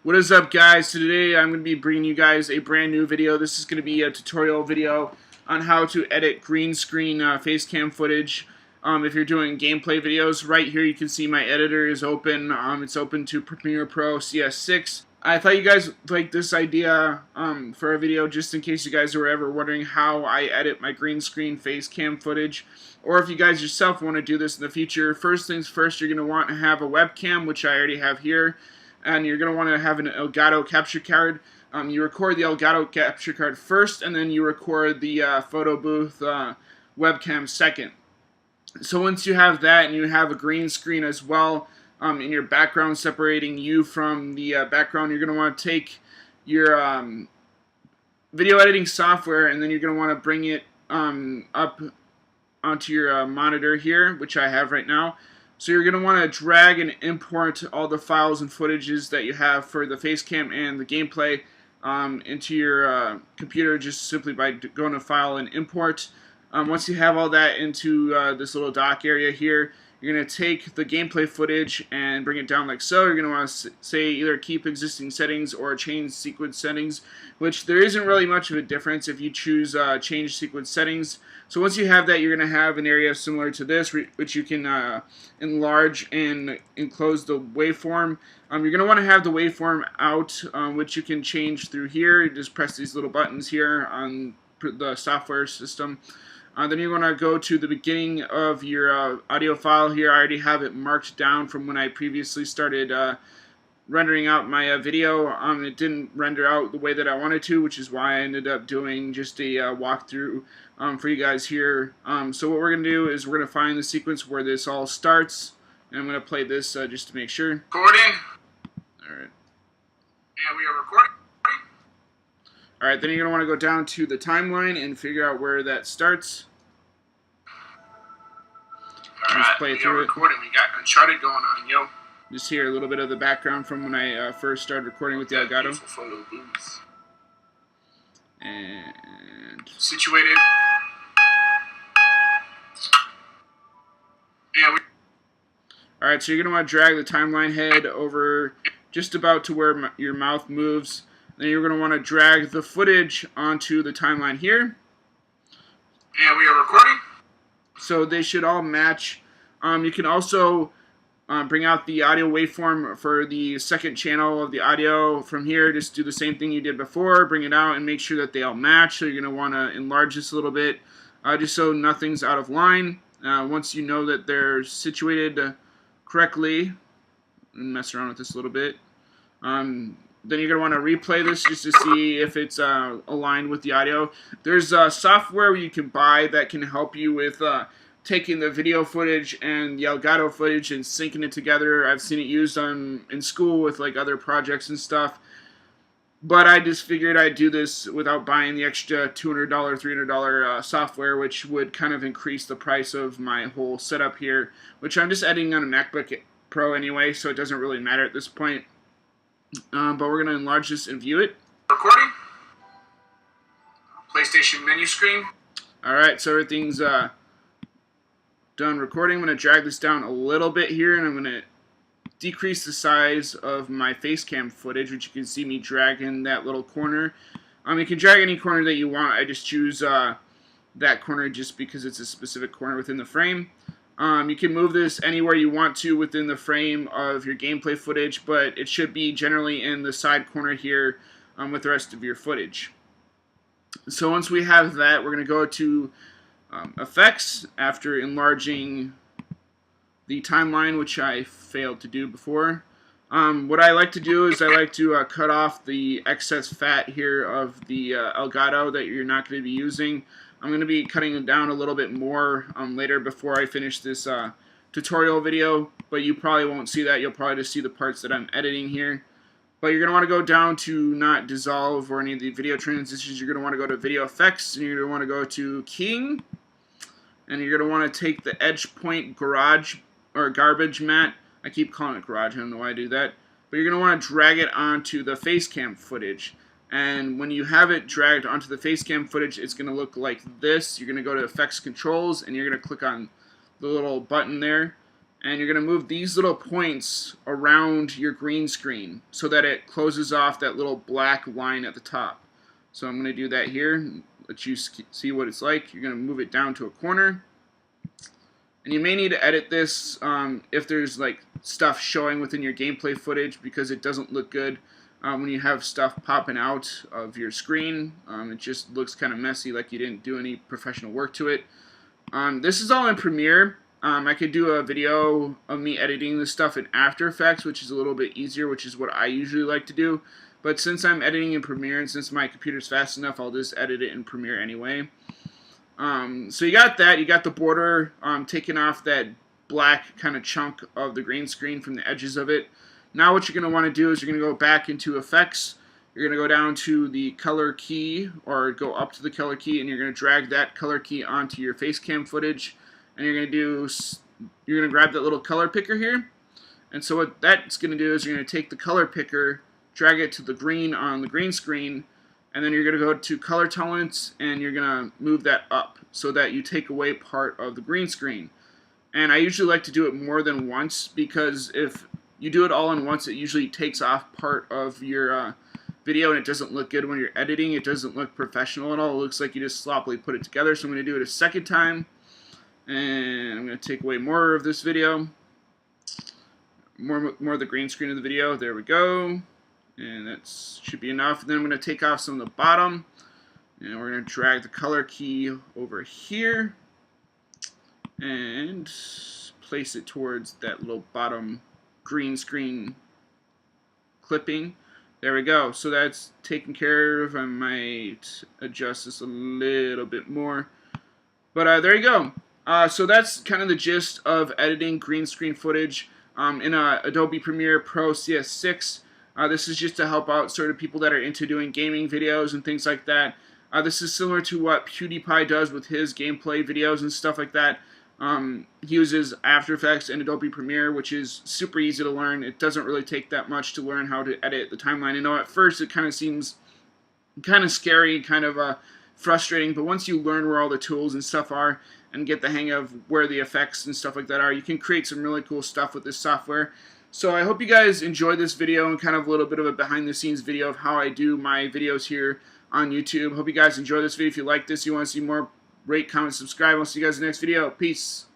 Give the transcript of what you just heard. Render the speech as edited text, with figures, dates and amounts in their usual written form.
What is up, guys? So today I'm going to be bringing you guys a brand new video. This is going to be a tutorial video on how to edit green screen face cam footage. If you're doing gameplay videos, right here you can see my editor is open. It's open to Premiere Pro CS6. I thought you guys liked this idea for a video, just in case you guys were ever wondering how I edit my green screen face cam footage, or if you guys yourself want to do this in the future. First things first, you're going to want to have a webcam, which I already have here. And you're going to want to have an Elgato capture card. You record the Elgato capture card first, and then you record the photo booth webcam second. So once you have that, and you have a green screen as well in your background separating you from the background, you're going to want to take your video editing software, and then you're going to want to bring it up onto your monitor here, which I have right now. So you're going to want to drag and import all the files and footages that you have for the facecam and the gameplay into your computer, just simply by going to File and Import. Once you have all that into this little dock area here, you're going to take the gameplay footage and bring it down like so. You're going to want to say either keep existing settings or change sequence settings, which there isn't really much of a difference if you choose change sequence settings. So once you have that, you're going to have an area similar to this, which you can enlarge and enclose the waveform. You're going to want to have the waveform out, which you can change through here. You just press these little buttons here on the software system. Then you're going to go to the beginning of your audio file here. I already have it marked down from when I previously started rendering out my video. It didn't render out the way that I wanted to, which is why I ended up doing just a walkthrough for you guys here. So what we're going to do is we're going to find the sequence where this all starts, and I'm going to play this just to make sure. Recording. Alright. And we are recording. Alright, then you're going to want to go down to the timeline and figure out where that starts. Alright, play we through are it. recording. We got Uncharted going on, yo. Just hear a little bit of the background from when I first started recording with the Elgato. Beautiful photo booths. And Situated. And we alright, so you're going to want to drag the timeline head over just about to where your mouth moves. Then you're going to want to drag the footage onto the timeline here. And we are recording. So they should all match. You can also bring out the audio waveform for the second channel of the audio from here. Just do the same thing you did before. Bring it out and make sure that they all match. So you're going to want to enlarge this a little bit just so nothing's out of line. Once you know that they're situated correctly, and mess around with this a little bit. Then you're going to want to replay this just to see if it's aligned with the audio. There's software you can buy that can help you with taking the video footage and the Elgato footage and syncing it together. I've seen it used in school with like other projects and stuff. But I just figured I'd do this without buying the extra $200, $300 software, which would kind of increase the price of my whole setup here, which I'm just editing on a MacBook Pro anyway, so it doesn't really matter at this point. But we're going to enlarge this and view it. Recording. PlayStation menu screen. Alright, so everything's done recording. I'm going to drag this down a little bit here, and I'm going to decrease the size of my facecam footage, which you can see me dragging that little corner. You can drag any corner that you want. I just choose that corner just because it's a specific corner within the frame. You can move this anywhere you want to within the frame of your gameplay footage, but it should be generally in the side corner here with the rest of your footage. So once we have that, we're going to go to Effects after enlarging the timeline, which I failed to do before. What I like to do is I like to cut off the excess fat here of the Elgato that you're not going to be using. I'm going to be cutting it down a little bit more later before I finish this tutorial video, but you probably won't see that. You'll probably just see the parts that I'm editing here. But you're going to want to go down to not dissolve or any of the video transitions. You're going to want to go to Video Effects, and you're going to want to go to Keying, and you're going to want to take the Edge Point Garage or Garbage Matte. I keep calling it Garage. I don't know why I do that. But you're going to want to drag it onto the facecam footage. And when you have it dragged onto the facecam footage, it's going to look like this. You're going to go to Effects Controls, and you're going to click on the little button there. and you're going to move these little points around your green screen so that it closes off that little black line at the top. So I'm going to do that here and let you see what it's like. You're going to move it down to a corner. And you may need to edit this if there's like stuff showing within your gameplay footage, because it doesn't look good when you have stuff popping out of your screen. It just looks kind of messy, like you didn't do any professional work to it. This is all in Premiere. I could do a video of me editing this stuff in After Effects, which is a little bit easier, which is what I usually like to do. But since I'm editing in Premiere and since my computer's fast enough, I'll just edit it in Premiere anyway. So you got that. You got the border taking off that black kind of chunk of the green screen from the edges of it. Now what you're going to want to do is you're going to go back into Effects. You're going to go down to the color key, or go up to the color key, and you're going to drag that color key onto your face cam footage. And you're going to grab that little color picker here. And so what that's going to do is you're going to take the color picker, drag it to the green on the green screen, and then you're going to go to color tolerance, and you're going to move that up so that you take away part of the green screen. And I usually like to do it more than once, because if you do it all in once, it usually takes off part of your video, and it doesn't look good when you're editing. It doesn't look professional at all. It looks like you just sloppily put it together. So I'm going to do it a second time, and I'm going to take away more of this video. More of the green screen of the video. There we go. And that should be enough. Then I'm going to take off some of the bottom, and we're going to drag the color key over here and place it towards that little bottom green screen clipping. There we go. So that's taken care of. I might adjust this a little bit more, but there you go. So that's kind of the gist of editing green screen footage in Adobe Premiere Pro CS6. This is just to help out sort of people that are into doing gaming videos and things like that. This is similar to what PewDiePie does with his gameplay videos and stuff like that. He uses After Effects and Adobe Premiere, which is super easy to learn. It doesn't really take that much to learn how to edit the timeline. I know at first it kind of seems kind of scary, kind of frustrating, but once you learn where all the tools and stuff are and get the hang of where the effects and stuff like that are, you can create some really cool stuff with this software. So I hope you guys enjoyed this video and kind of a little bit of a behind the scenes video of how I do my videos here on YouTube. Hope you guys enjoy this video. If you like this, you want to see more, rate, comment, subscribe. I'll see you guys in the next video. Peace.